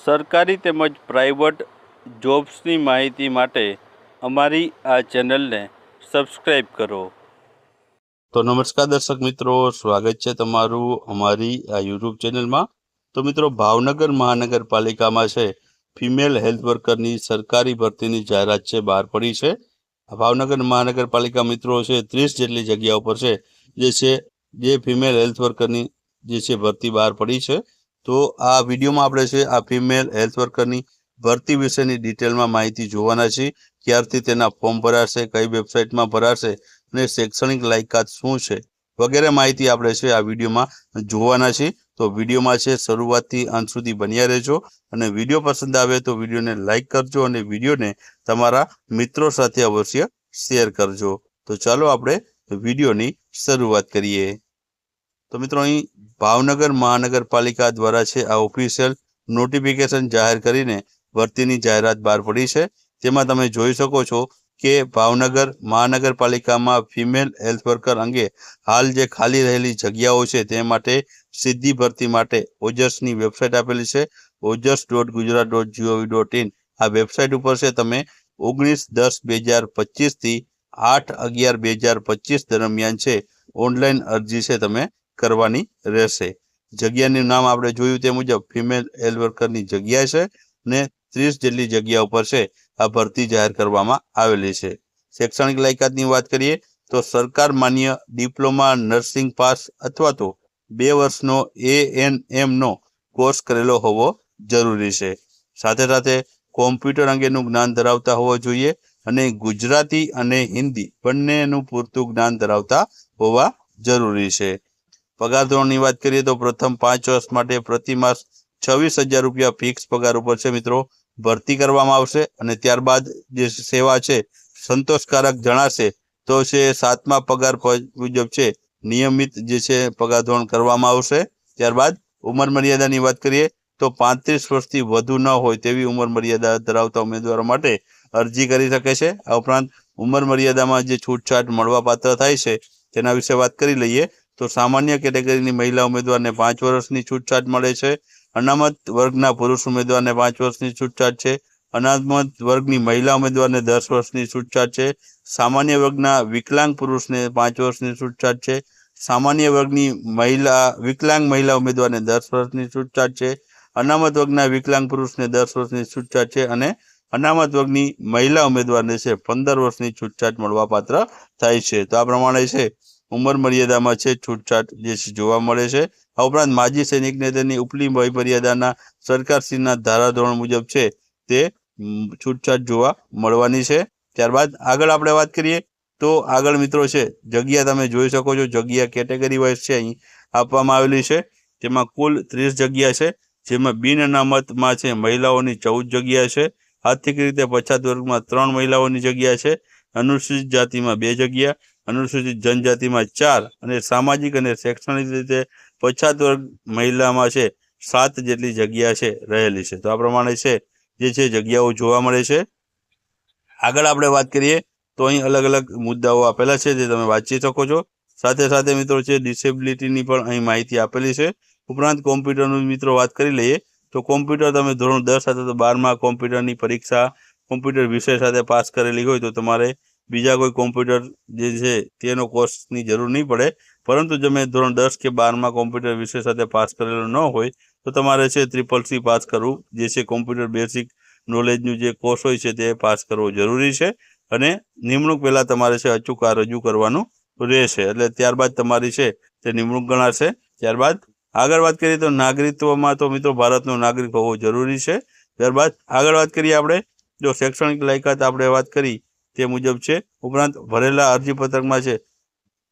સરકારી તેમજ પ્રાઇવેટ જોબ્સની માહિતી માટે અમારી આ ચેનલને સબસ્ક્રાઈબ કરો. તો નમસ્કાર દર્શક મિત્રો, સ્વાગત છે તમારું અમારી આ યુટ્યુબ ચેનલમાં. તો મિત્રો, ભાવનગર મહાનગરપાલિકામાં છે ફિમેલ હેલ્થ વર્કરની સરકારી ભરતીની જાહેરાત છે બહાર પડી છે. ભાવનગર મહાનગરપાલિકા મિત્રો છે 30 જેટલી જગ્યાઓ પર છે જે ફિમેલ હેલ્થ વર્કરની જે છે ભરતી બહાર પડી છે. તો આ વિડીયોમાં આપણે છે આ ફિમેલ હેલ્થ વર્કરની ભરતી વિશેની ડિટેલમાં માહિતી જોવાના છીએ. ક્યારથી તેના ફોર્મ ભરાશે, કઈ વેબસાઇટમાં ભરાશે અને શૈક્ષણિક લાયકાત શું છે વગેરે માહિતી આપણે છે આ વિડીયોમાં જોવાના છીએ. તો વિડીયોમાં છે શરૂઆતથી અંત સુધી બન્યા રહેજો અને વિડીયો પસંદ આવે તો વિડીયોને લાઇક કરજો અને વિડીયોને તમારા મિત્રો સાથે અવશ્ય શેર કરજો. તો ચાલો આપણે વિડીયોની શરૂઆત કરીએ. તો મિત્રો, અહીં ભાવનગર મહાનગરપાલિકા દ્વારા છે આ ઓફિશિયલ નોટિફિકેશન જાહેર કરીને ભરતીની જાહેરાત બહાર પડી છે. તેમાં તમે જોઈ શકો છો કે ભાવનગર મહાનગરપાલિકામાં ફિમેલ હેલ્થ વર્કર અંગે હાલ જે ખાલી રહેલી જગ્યાઓ છે તે માટે સીધી ભરતી માટે ઓજસની વેબસાઇટ આપેલી છે, ojs.gujarat.gov.in. આ વેબસાઇટ ઉપર છે તમે 19/10/2025 થી 8/11/2025 દરમિયાન છે ઓનલાઈન અરજી છે તમે કરવાની રહેશે. જગ્યાનું નામ આપણે જોયું તે મુજબ ફિમેલ હેલ્થ વર્કરની જગ્યા છે ને 30 જેટલી જગ્યા ઉપર છે આ ભરતી જાહેર કરવામાં આવેલી છે. શૈક્ષણિક લાયકાતની વાત કરીએ તો સરકાર માન્ય ડિપ્લોમા નર્સિંગ પાસ અથવા તો 2 વર્ષનો ANM નો કોર્સ કરેલો હોવો જરૂરી છે. સાથે સાથે કોમ્પ્યુટર અંગેનું જ્ઞાન ધરાવતા હોવો જોઈએ અને ગુજરાતી અને હિન્દી બંનેનું પૂરતું જ્ઞાન ધરાવતા હોવા જરૂરી છે. પગાર ધોરણની વાત કરીએ તો પ્રથમ 5 વર્ષ માટે પ્રતિ માસ 26,000 રૂપિયા ફિક્સ પગાર ઉપર છે મિત્રો ભરતી કરવામાં આવશે અને ત્યારબાદ જે સેવા છે સંતોષકારક જણાશે તો છે 7મા પગાર મુજબ છે નિયમિત જે છે પગાર ધોરણ કરવામાં આવશે. ત્યારબાદ ઉંમર મર્યાદાની વાત કરીએ તો 35 વર્ષથી વધુ ન હોય તેવી ઉંમર મર્યાદા ધરાવતા ઉમેદવારો માટે અરજી કરી શકે છે. આ ઉપરાંત ઉંમર મર્યાદામાં જે છૂટછાટ મળવાપાત્ર થાય છે તેના વિશે વાત કરી લઈએ તો સામાન્ય કેટેગરીની મહિલા ઉમેદવારને 5 વર્ષની છૂટછાટ મળે છે. અનામત વર્ગના પુરુષ ઉમેદવારને 5 વર્ષની છૂટછાટ છે. અનામત વર્ગની મહિલા ઉમેદવારને 10 વર્ષની છૂટછાટ છે. સામાન્ય વર્ગના વિકલાંગ પુરુષને 5 વર્ષની છૂટછાટ છે. સામાન્ય વર્ગની વિકલાંગ મહિલા ઉમેદવારને 10 વર્ષની છૂટછાટ છે. અનામત વર્ગના વિકલાંગ પુરુષને 10 વર્ષની છૂટછાટ છે અને અનામત વર્ગની મહિલા ઉમેદવારને છે 15 વર્ષની છૂટછાટ મળવાપાત્ર થાય છે. તો આ પ્રમાણે છે ઉંમર મર્યાદામાં છે છૂટછાટ જે જોવા મળે છે. આ ઉપરાંત માજી સૈનિકને તેની ઉપલી વય મર્યાદાના સરકારશ્રીના ધારાધોરણ મુજબ છે તે છૂટછાટ જોવા મળવાની છે. ત્યારબાદ આગળ આપણે વાત કરીએ તો આગળ મિત્રો છે જગ્યા તમે જોઈ શકો છો, જગ્યા કેટેગરી વાઇઝ છે અહીં આપવામાં આવેલી છે. તેમાં કુલ 30 જગ્યા છે, જેમાં બિન અનામતમાં છે મહિલાઓની 14 જગ્યા છે. આર્થિક રીતે પછાત વર્ગમાં 3 મહિલાઓની જગ્યા છે. અનુસૂચિત જાતિમાં 2 જગ્યા, અનુસૂચિત જનજાતિમાં 4 અને સામાજિક અને શૈક્ષણિક રીતે પછાત વર્ગ મહિલામાં છે 7 જેટલી જગ્યા છે રહેલી છે. તો આ પ્રમાણે છે જે છે જગ્યાઓ જોવા મળે છે. આગળ આપણે વાત કરીએ તો અહીં અલગ અલગ મુદ્દાઓ આપેલા છે જે તમે વાંચી શકો છો. સાથે સાથે મિત્રો છે ડિસેબિલિટીની પણ અહીં માહિતી આપેલી છે. ઉપરાંત કોમ્પ્યુટરનું મિત્રો વાત કરી લઈએ તો કોમ્પ્યુટર તમે ધોરણ 10 સાથે તો 12માં કોમ્પ્યુટરની પરીક્ષા કોમ્પ્યુટર વિષય સાથે પાસ કરેલી હોય તો તમારે બીજા કોઈ કોમ્પ્યુટર જે છે તેનો કોર્સની જરૂર નહીં પડે. પરંતુ તમે ધોરણ 10 કે 12માં કોમ્પ્યુટર વિષય સાથે પાસ કરેલો ન હોય તો તમારે છે CCC પાસ કરવું જે છે કોમ્પ્યુટર બેઝિક નોલેજનું જે કોર્સ હોય છે તે પાસ કરવો જરૂરી છે અને નિમણૂક પહેલાં તમારે છે અચૂક આ રજૂ કરવાનું રહેશે. એટલે ત્યારબાદ તમારી છે તે નિમણૂક ગણાશે. ત્યારબાદ આગળ વાત કરીએ તો નાગરિકત્વમાં તો મિત્રો ભારતનો નાગરિક હોવો જરૂરી છે. ત્યારબાદ આગળ વાત કરીએ આપણે જો શૈક્ષણિક લાયકાત આપણે વાત કરી તે મુજબ છે. ઉપરાંત ભરેલા અરજીપત્રકમાં છે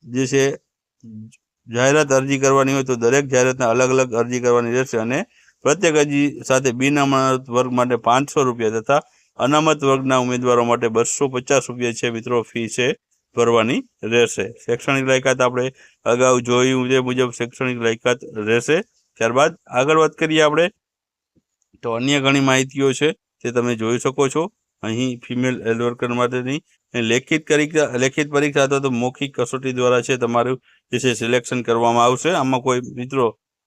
જે છે જાહેરાત અરજી કરવાની હોય તો દરેક જાહેરાતના અલગ અલગ અરજી કરવાની રહેશે અને પ્રત્યેક અરજી સાથે બિન અનામત વર્ગ માટે 500 રૂપિયા તથા અનામત વર્ગના ઉમેદવારો માટે 250 રૂપિયા છે મિત્રો ફી છે ભરવાની રહેશે. શૈક્ષણિક લાયકાત આપણે અગાઉ જોયું તે મુજબ શૈક્ષણિક લાયકાત રહેશે. ત્યારબાદ આગળ વાત કરીએ આપણે તો અન્ય ઘણી માહિતીઓ છે તે તમે જોઈ શકો છો અહીં ફિમેલ હેલ્થ વર્કર માટેની લેખિત પરીક્ષા અથવા તો મૌખિક કસોટી દ્વારા છે તમારું જે છે સિલેક્શન કરવામાં આવશે. આમાં કોઈ મિત્રો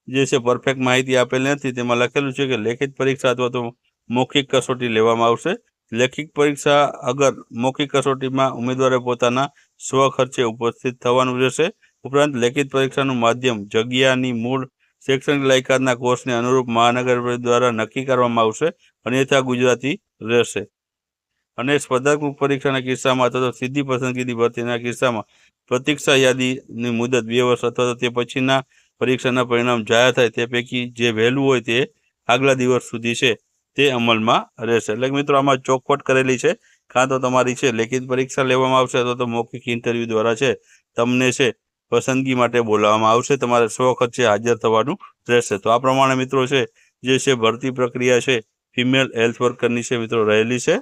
જે છે પરફેક્ટ માહિતી આપેલી નથી. તેમાં લખેલું છે કે લેખિત પરીક્ષા અથવા તો મૌખિક કસોટી લેવામાં આવશે. લેખિત પરીક્ષા અગર મૌખિક કસોટીમાં ઉમેદવારે પોતાના સ્વખર્ચે ઉપસ્થિત થવાનું રહેશે. ઉપરાંત લેખિત પરીક્ષાનું માધ્યમ જગ્યાની મૂળ શૈક્ષણિક લાયકાતના કોર્સને અનુરૂપ મહાનગરપાલિકા દ્વારા નક્કી કરવામાં આવશે, અન્યથા ગુજરાતી રહેશે. અને સ્પર્ધાત્મક પરીક્ષાના કિસ્સામાં અથવા તો સીધી પસંદગીની ભરતીના કિસ્સામાં પ્રતીક્ષા યાદીની મુદત 2 વર્ષ અથવા તો તે પછીના પરીક્ષાના પરિણામ જાહેર થાય તે પૈકી જે વહેલું હોય તે આગલા દિવસ સુધી છે તે અમલમાં રહેશે. એટલે કે મિત્રો આમાં ચોખવટ કરેલી છે. કાં તો તમારી છે લેખિત પરીક્ષા લેવામાં આવશે અથવા તો મૌખિક ઇન્ટરવ્યૂ દ્વારા છે તમને છે પસંદગી માટે બોલાવવામાં આવશે. તમારે સ્વખર્ચે હાજર થવાનું રહેશે. તો આ પ્રમાણે મિત્રો છે જે છે ભરતી પ્રક્રિયા છે ફિમેલ હેલ્થ વર્કરની છે મિત્રો રહેલી છે.